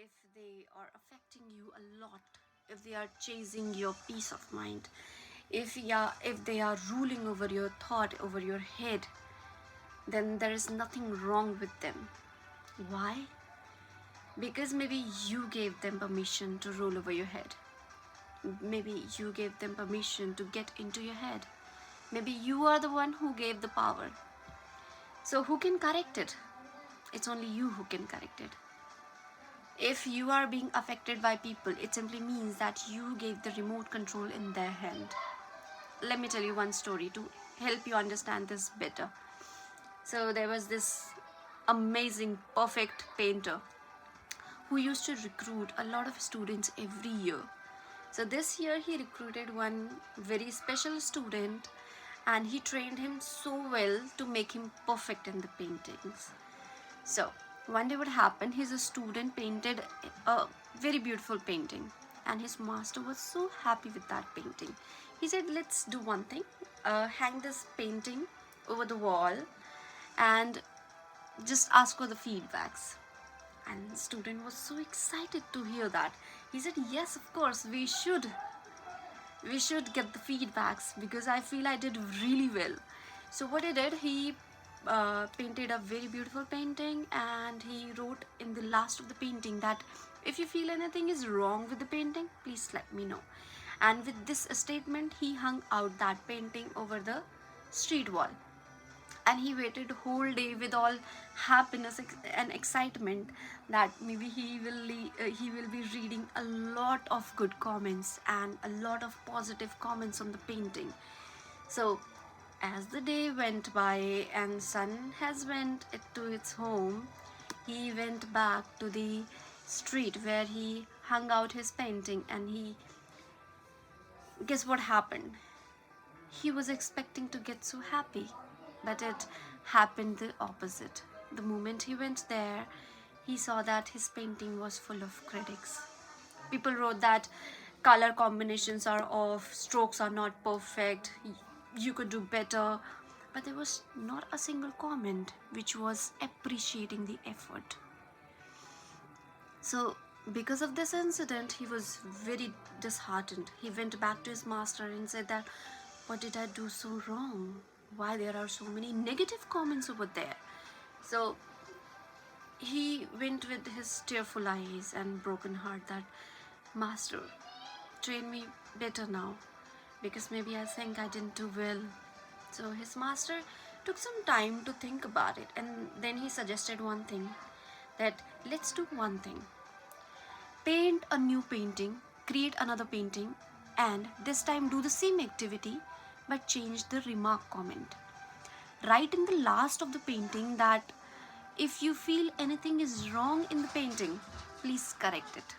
if they are affecting you a lot, if they are chasing your peace of mind, if they are ruling over your thought, over your head, then there is nothing wrong with them. Why? Because maybe you gave them permission to rule over your head. Maybe you gave them permission to get into your head. Maybe you are the one who gave the power. So who can correct it? It's only you who can correct it. If you are being affected by people, it simply means that you gave the remote control in their hand. Let me tell you one story to help you understand this better. So there was this amazing, perfect painter who used to recruit a lot of students every year. So this year he recruited one very special student and he trained him so well to make him perfect in the paintings. So one day what happened, his student painted a very beautiful painting and his master was so happy with that painting. He said, let's do one thing, hang this painting over the wall and just ask for the feedbacks. And the student was so excited to hear that. He said, yes, of course, we should get the feedbacks because I feel I did really well. So what he did, he painted a very beautiful painting and he wrote in the last of the painting that if you feel anything is wrong with the painting, please let me know. And with this statement, he hung out that painting over the street wall. And he waited whole day with all happiness and excitement that maybe he will be reading a lot of good comments and a lot of positive comments on the painting. So as the day went by and sun has went to its home, he went back to the street where he hung out his painting, and guess what happened? He was expecting to get so happy, but it happened the opposite. The moment he went there, he saw that his painting was full of critics. People wrote that color combinations are off, strokes are not perfect, you could do better. But there was not a single comment which was appreciating the effort. So because of this incident, he was very disheartened. He went back to his master and said that, what did I do so wrong? Why there are so many negative comments over there? So he went with his tearful eyes and broken heart that, master, train me better now because maybe I think I didn't do well. So his master took some time to think about it, and then he suggested one thing, that let's do one thing. Paint a new painting, create another painting, and this time do the same activity but change the remark comment. Write in the last of the painting that if you feel anything is wrong in the painting, please correct it.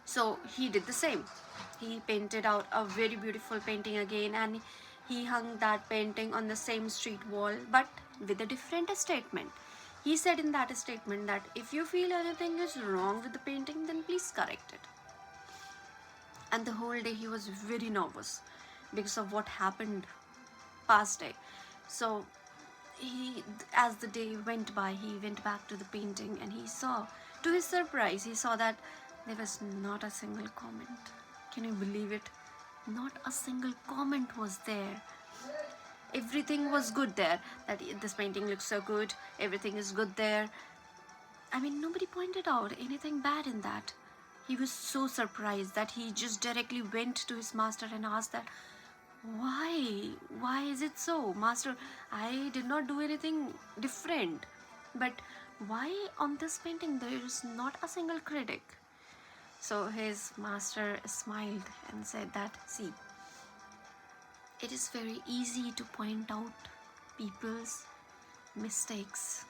So he did the same. He painted out a very beautiful painting again and he hung that painting on the same street wall but with a different statement. He said in that statement that if you feel anything is wrong with the painting, then please correct it. And the whole day he was very nervous because of what happened past day. So as the day went by, he went back to the painting and he saw, to his surprise, he saw that there was not a single comment. Can you believe it? Not a single comment was there. Everything was good there, that this painting looks so good, everything is good there. I mean, nobody pointed out anything bad in that. He was so surprised that he just directly went to his master and asked that, why is it so, master? I did not do anything different, but why on this painting there is not a single critic? So his master smiled and said that, see, it is very easy to point out people's mistakes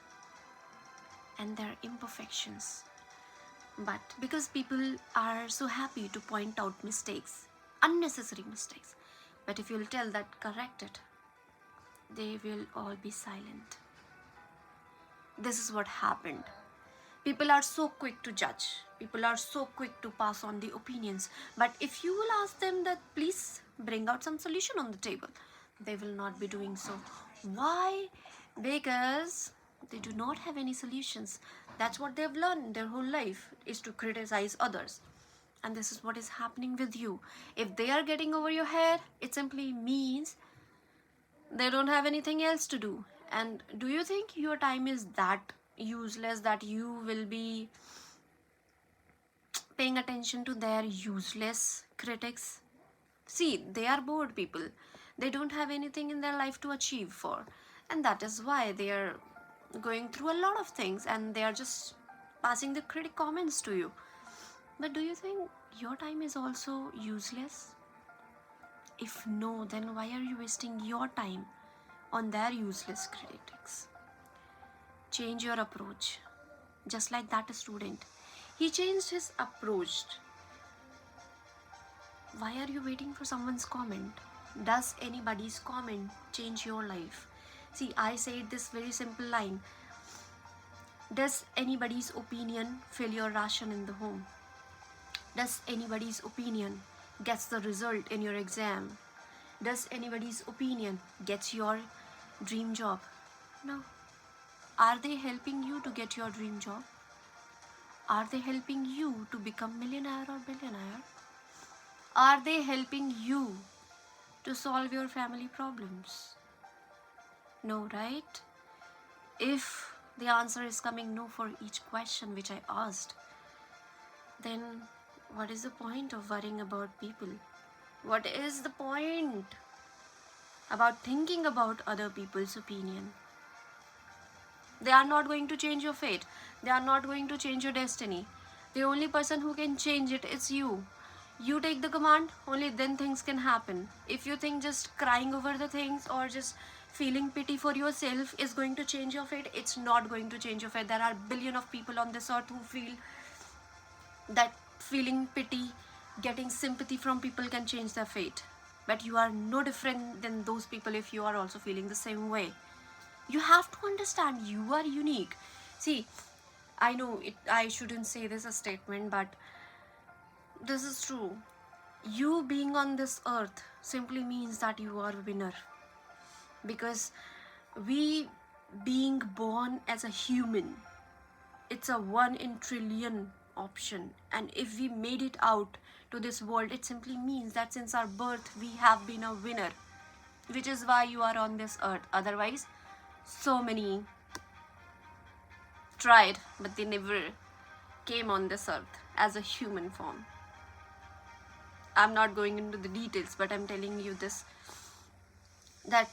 and their imperfections, but because people are so happy to point out mistakes, unnecessary mistakes, but if you'll tell that correct it, they will all be silent. This is what happened. People are so quick to judge. People are so quick to pass on the opinions. But if you will ask them that please bring out some solution on the table, they will not be doing so. Why? Because they do not have any solutions. That's what they've learned their whole life, is to criticize others. And this is what is happening with you. If they are getting over your head, it simply means they don't have anything else to do. And do you think your time is that useless that you will be paying attention to their useless critics? See, they are bored people. They don't have anything in their life to achieve for. And that is why they are going through a lot of things and they are just passing the critic comments to you. But do you think your time is also useless? If no, then why are you wasting your time on their useless critics? Change your approach. Just like that student. He changed his approach. Why are you waiting for someone's comment? Does anybody's comment change your life? See, I said this very simple line. Does anybody's opinion fill your ration in the home? Does anybody's opinion gets the result in your exam? Does anybody's opinion gets your dream job? No. Are they helping you to get your dream job? Are they helping you to become millionaire or billionaire? Are they helping you to solve your family problems? No, right? If the answer is coming no for each question which I asked, then what is the point of worrying about people? What is the point about thinking about other people's opinion? They are not going to change your fate. They are not going to change your destiny. The only person who can change it is you. You take the command, only then things can happen. If you think just crying over the things or just feeling pity for yourself is going to change your fate, it's not going to change your fate. There are billion of people on this earth who feel that feeling pity, getting sympathy from people can change their fate. But you are no different than those people if you are also feeling the same way. You have to understand you are unique. See, I know I shouldn't say this a statement, but this is true. You being on this earth simply means that you are a winner. Because we being born as a human, it's a 1 in trillion option. And if we made it out to this world, it simply means that since our birth, we have been a winner. Which is why you are on this earth. Otherwise, so many tried, but they never came on this earth as a human form. I'm not going into the details, but I'm telling you this, that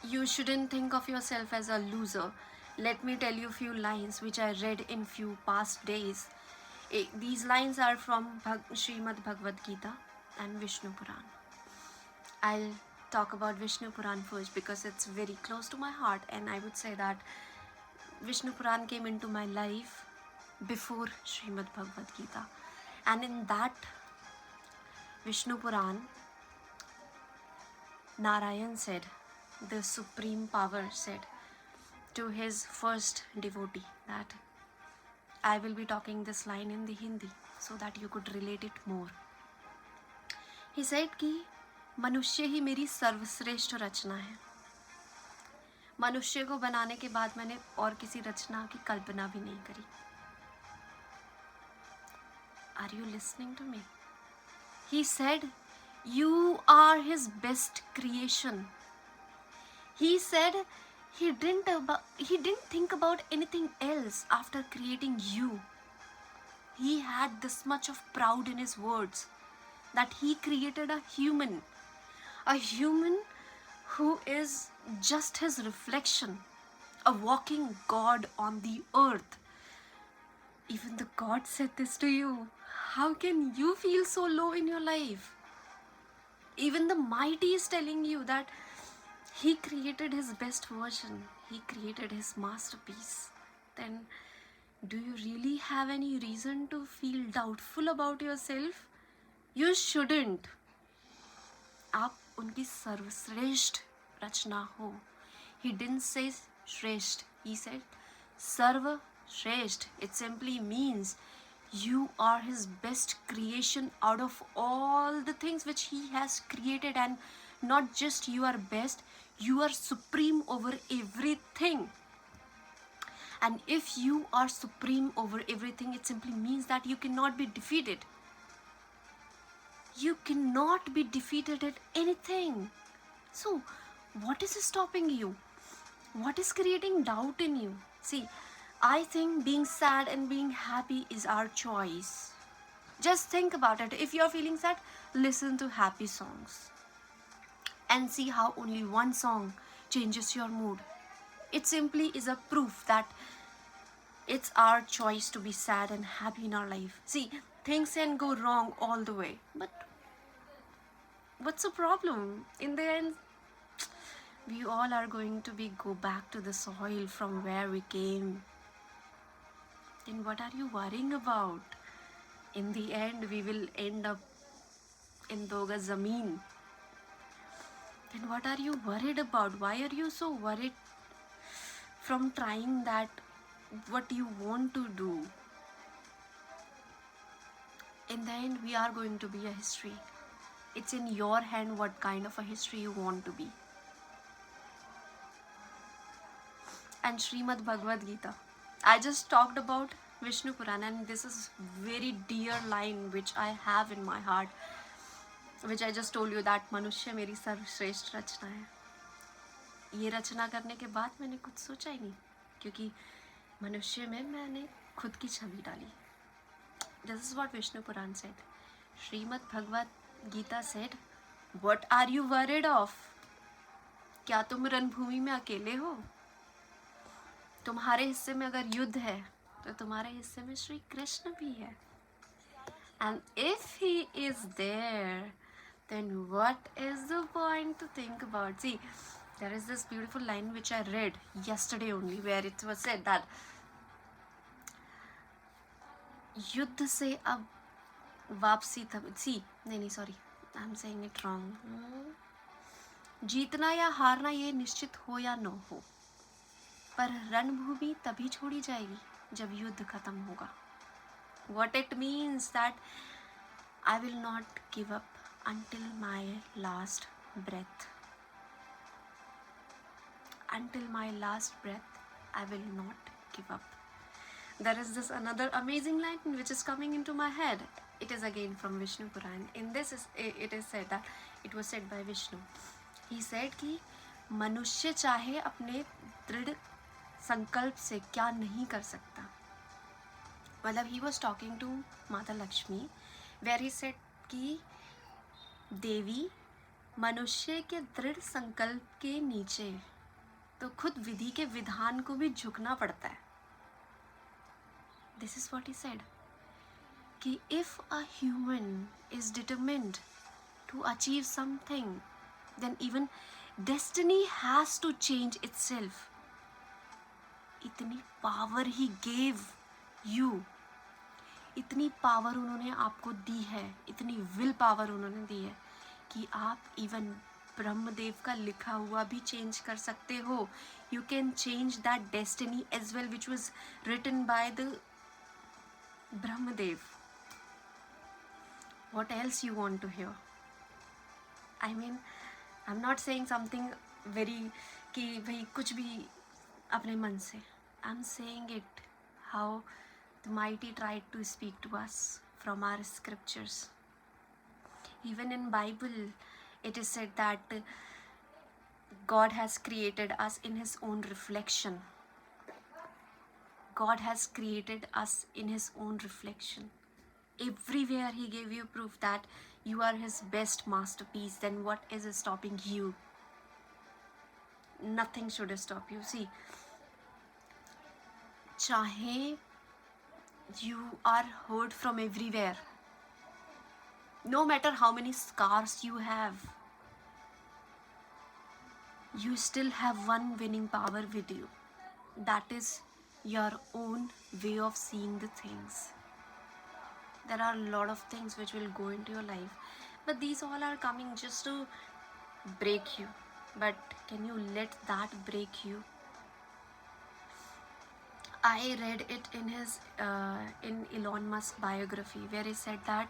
you shouldn't think of yourself as a loser. Let me tell you a few lines which I read in few past days. These lines are from Srimad Bhagwat Gita and Vishnu Puran. I'll talk about Vishnu Puran first because it's very close to my heart, and I would say that Vishnu Puran came into my life before Srimad Bhagwat Gita. And in that Vishnu Puran, Narayan said, the supreme power said to his first devotee that I will be talking this line in the Hindi so that you could relate it more. He said कि मनुष्य ही मेरी सर्वश्रेष्ठ रचना है. मनुष्य को बनाने के बाद मैंने और किसी रचना की कल्पना भी नहीं करी. Are you listening to me? He said, you are his best creation. He said he didn't think about anything else after creating you. He had this much of pride in his words that he created a human who is just his reflection, a walking God on the earth. Even the God said this to you. How can you feel so low in your life? Even the mighty is telling you that he created his best version. He created his masterpiece. Then do you really have any reason to feel doubtful about yourself? You shouldn't. आप उनकी सर्वश्रेष्ठ रचना हो. He didn't say श्रेष्ठ. He said सर्वश्रेष्ठ. It simply means you are his best creation out of all the things which he has created. And not just you are best, you are supreme over everything. And if you are supreme over everything, it simply means that you cannot be defeated. You cannot be defeated at anything. So, what is stopping you? What is creating doubt in you? See, I think being sad and being happy is our choice. Just think about it. If you're feeling sad, listen to happy songs and see how only one song changes your mood. It simply is a proof that it's our choice to be sad and happy in our life. See, things can go wrong all the way, but what's the problem? In the end, we all are going to go back to the soil from where we came. Then what are you worrying about? In the end, we will end up in Doga Zameen. Then what are you worried about? Why are you so worried from trying that what you want to do? In the end, we are going to be a history. It's in your hand what kind of a history you want to be. And Srimad Bhagwat Gita. I just talked about Vishnu Puran, and this is very dear line which I have in my heart, which I just told you that मनुष्य मेरी सर्वश्रेष्ठ रचना है. ये रचना करने के बाद मैंने कुछ सोचा ही नहीं, क्योंकि मनुष्य में मैंने खुद की छवि डाली. This is what Vishnu Puran said. Srimad Bhagwat Gita said, what are you worried of? क्या तुम रणभूमि में अकेले हो? तुम्हारे हिस्से में अगर युद्ध है तो तुम्हारे हिस्से में श्री कृष्ण भी है. And if he is there, then what is the point to think about? See, there is this beautiful line which I read yesterday only, where it was said that युद्ध से अब वापसी तब. See, नहीं sorry, I'm saying it wrong. जीतना या हारना ये निश्चित हो या न हो, पर रणभूमि तभी छोड़ी जाएगी जब युद्ध खत्म होगा. What it means that I will not give up until my last breath. Until my last breath, I will not give up. There is this another amazing line which is coming into my head. It is again from Vishnu Puran. In this, it is said that it was said by Vishnu. He said कि मनुष्य चाहे अपने दृढ़ संकल्प से क्या नहीं कर सकता. मतलब he was talking to Mata Lakshmi, where he said कि देवी मनुष्य के दृढ़ संकल्प के नीचे तो खुद विधि के विधान को भी झुकना पड़ता है. This is what he said. कि if a human is determined to achieve something, then even destiny has to change itself. इतनी power he gave you, इतनी power उन्होंने आपको दी है, इतनी will power उन्होंने दी है कि आप even ब्रह्मदेव का लिखा हुआ भी change कर सकते हो. You can change that destiny as well, which was written by the Brahmadev. What else you want to hear? I mean, I'm not saying something very कि भाई कुछ भी अपने मन से. I'm saying it how the mighty tried to speak to us from our scriptures. Even in Bible, it is said that God has created us in His own reflection. God has created us in His own reflection. Everywhere He gave you proof that you are His best masterpiece. Then what is stopping you? Nothing should stop you. See, चाहे you are hurt from everywhere, no matter how many scars you have, you still have one winning power with you. That is your own way of seeing the things. There are a lot of things which will go into your life, but these all are coming just to break you. But can you let that break you? I read it in his in Elon Musk's biography, where he said that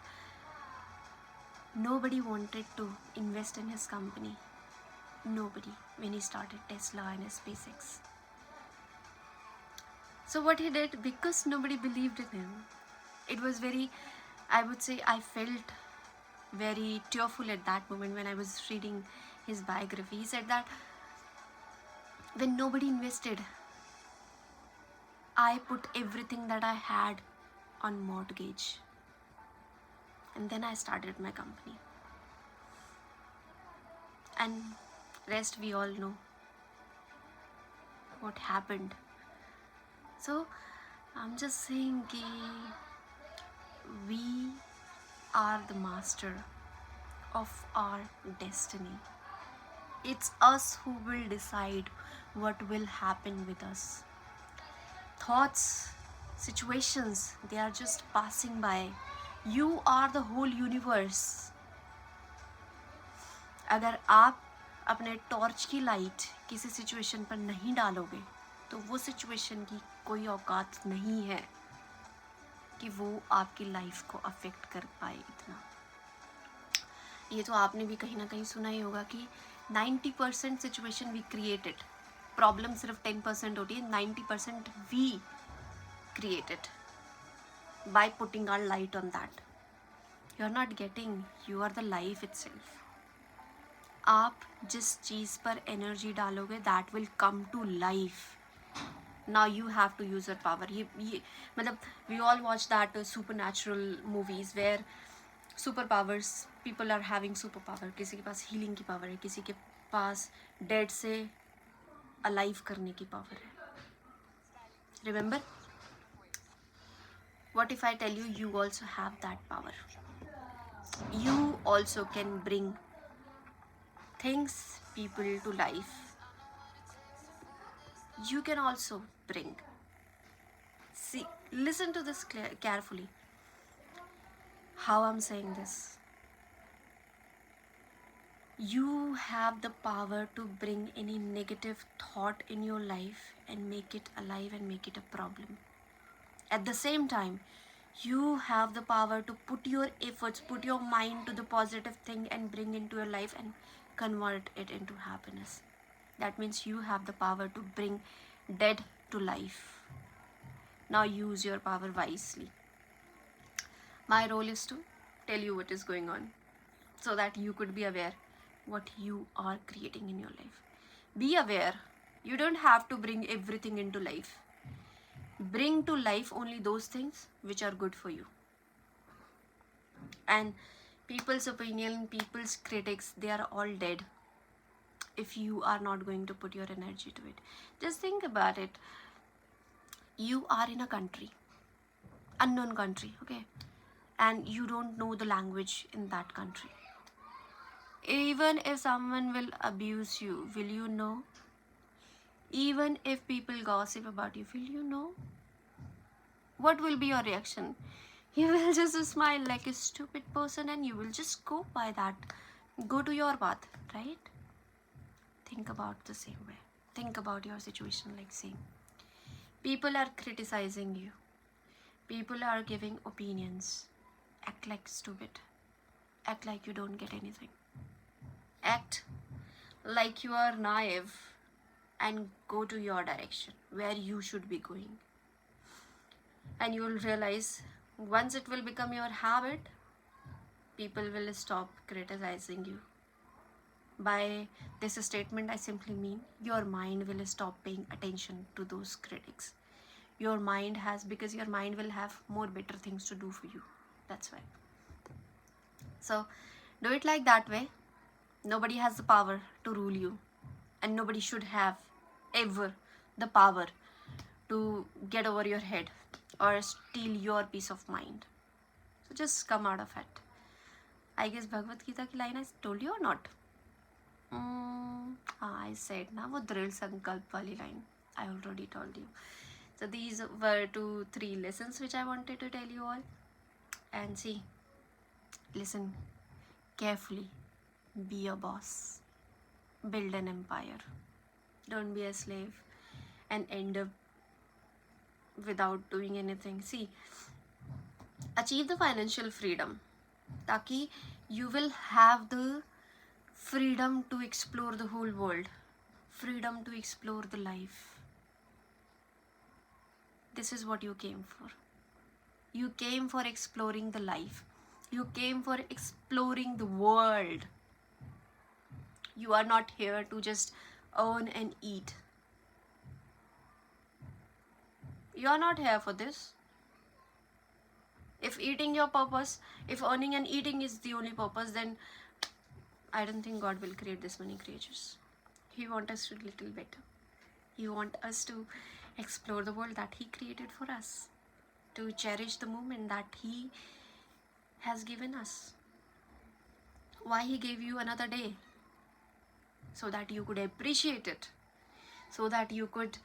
nobody wanted to invest in his company. Nobody, when he started Tesla and SpaceX. So what he did, because nobody believed in him, it was very, I would say, I felt very tearful at that moment when I was reading his biography. He said that when nobody invested, I put everything that I had on mortgage, and then I started my company. And rest we all know what happened. So I'm just saying ki we are the master of our destiny. It's us who will decide what will happen with us. Thoughts, situations, they are just passing by. You are the whole universe. अगर आप अपने torch की light किसी situation पर नहीं डालोगे तो वो सिचुएशन की कोई औकात नहीं है कि वो आपकी लाइफ को अफेक्ट कर पाए इतना. ये तो आपने भी कहीं ना कहीं सुना ही होगा कि 90% सिचुएशन वी क्रिएटेड, प्रॉब्लम सिर्फ 10% होती है, 90% we created by putting our light on that. You are not getting, you are the life itself. आप जिस चीज़ पर एनर्जी डालोगे that will come to life. Now you have to use your power. ये मतलब we all watch that supernatural movies where super powers, people are having super power. किसी के पास healing की पावर है, किसी के पास डेड से अलाइव करने की पावर है. Remember, what if I tell you, you also have that power. You also can bring things, people to life. You can also bring. See, listen to this carefully. How I'm saying this. You have the power to bring any negative thought in your life and make it alive and make it a problem. At the same time, you have the power to put your efforts, put your mind to the positive thing and bring into your life and convert it into happiness. That means you have the power to bring dead to life. Now use your power wisely. My role is to tell you what is going on so that you could be aware what you are creating in your life. Be aware. You don't have to bring everything into life. Bring to life only those things which are good for you. And people's opinion, people's critics, they are all dead if you are not going to put your energy to it. Just think about it. You are in a country, unknown country, okay, and you don't know the language in that country. Even if someone will abuse you, will you know? Even if people gossip about you, will you know? What will be your reaction? You will just smile like a stupid person and you will just go by that. Go to your path, right? Think about the same way. Think about your situation like same. People are criticizing you. People are giving opinions. Act like stupid. Act like you don't get anything. Act like you are naive and go to your direction where you should be going. And you will realize once it will become your habit, people will stop criticizing you. By this statement, I simply mean your mind will stop paying attention to those critics. Your mind has, because your mind will have more better things to do for you. That's why. So do it like that way. Nobody has the power to rule you, and nobody should have ever the power to get over your head or steal your peace of mind. So just come out of it. I guess Bhagwat Gita ki line I told you or not? I said na wo drill sankalp wali line. I already told you. So these were 2-3 lessons which I wanted to tell you all. And see, listen carefully. Be a boss. Build an empire. Don't be a slave and end up without doing anything. See, achieve the financial freedom ताकि you will have the freedom to explore the whole world, freedom to explore the life. this is what you came for. You came for exploring the life. You came for exploring the world. You are not here to just earn and eat. You are not here for this. If eating your purpose, if earning and eating is the only purpose, then I don't think God will create this many creatures. He wants us to do little better. He wants us to explore the world that He created for us, to cherish the moment that He has given us. Why He gave you another day? So that you could appreciate it, so that you could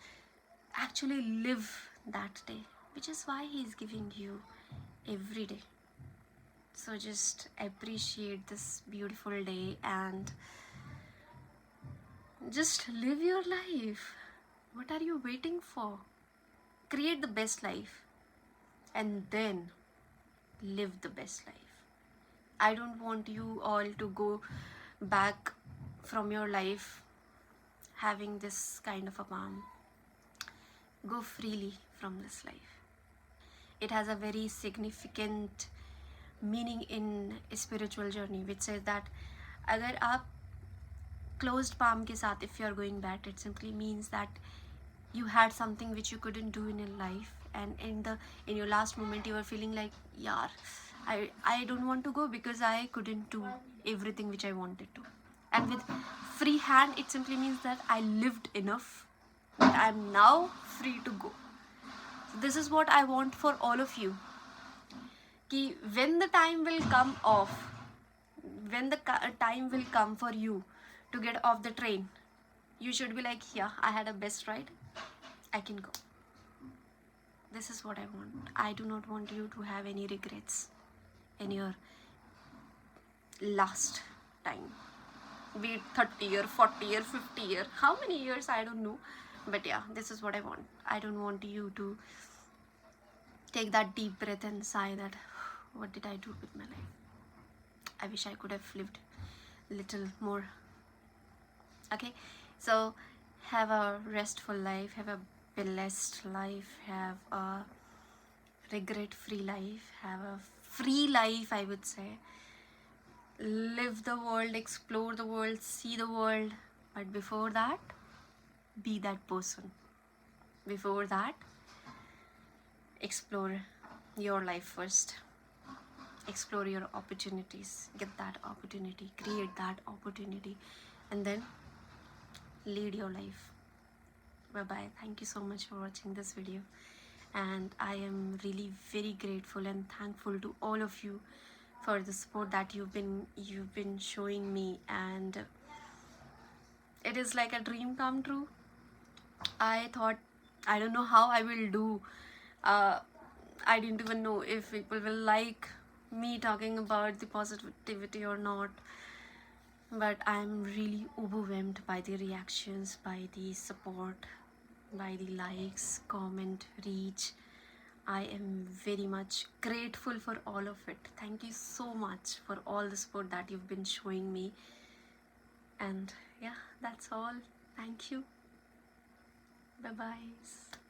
actually live that day, which is why He is giving you every day. So just appreciate this beautiful day and just live your life. What are you waiting for? Create the best life and then live the best life. I don't want you all to go back from your life having this kind of a palm. Go freely from this life. It has a very significant meaning in spiritual journey, which says that अगर आप closed palm के साथ, if you are going back, it simply means that you had something which you couldn't do in your life, and in your last moment you were feeling like, yaar, I don't want to go because I couldn't do everything which I wanted to. And with free hand, it simply means that I lived enough, but I'm now free to go. So this is what I want for all of you. Ki when the time will come off, when the time will come for you to get off the train, you should be like, yeah, I had a best ride, I can go. This is what I want. I do not want you to have any regrets in your last time. Be it 30 or 40 or 50 or how many years, I don't know. But yeah, this is what I want. I don't want you to take that deep breath and sigh that, what did I do with my life? I wish I could have lived a little more. Okay, so have a restful life, have a blessed life, have a regret-free life, have a free life, I would say. Live the world, explore the world, see the world, but before that, be that person. Before that, explore your life first. Explore your opportunities, get that opportunity, create that opportunity, and then lead your life. Bye bye. Thank you so much for watching this video, and I am really very grateful and thankful to all of you for the support that you've been showing me, and it is like a dream come true. I thought, I don't know how I will do. I didn't even know if people will like me talking about the positivity or not, but I'm really overwhelmed by the reactions, by the support, by the likes, comment, reach. I am very much grateful for all of it. Thank you so much for all the support that you've been showing me. And yeah, that's all. Thank you. Bye bye.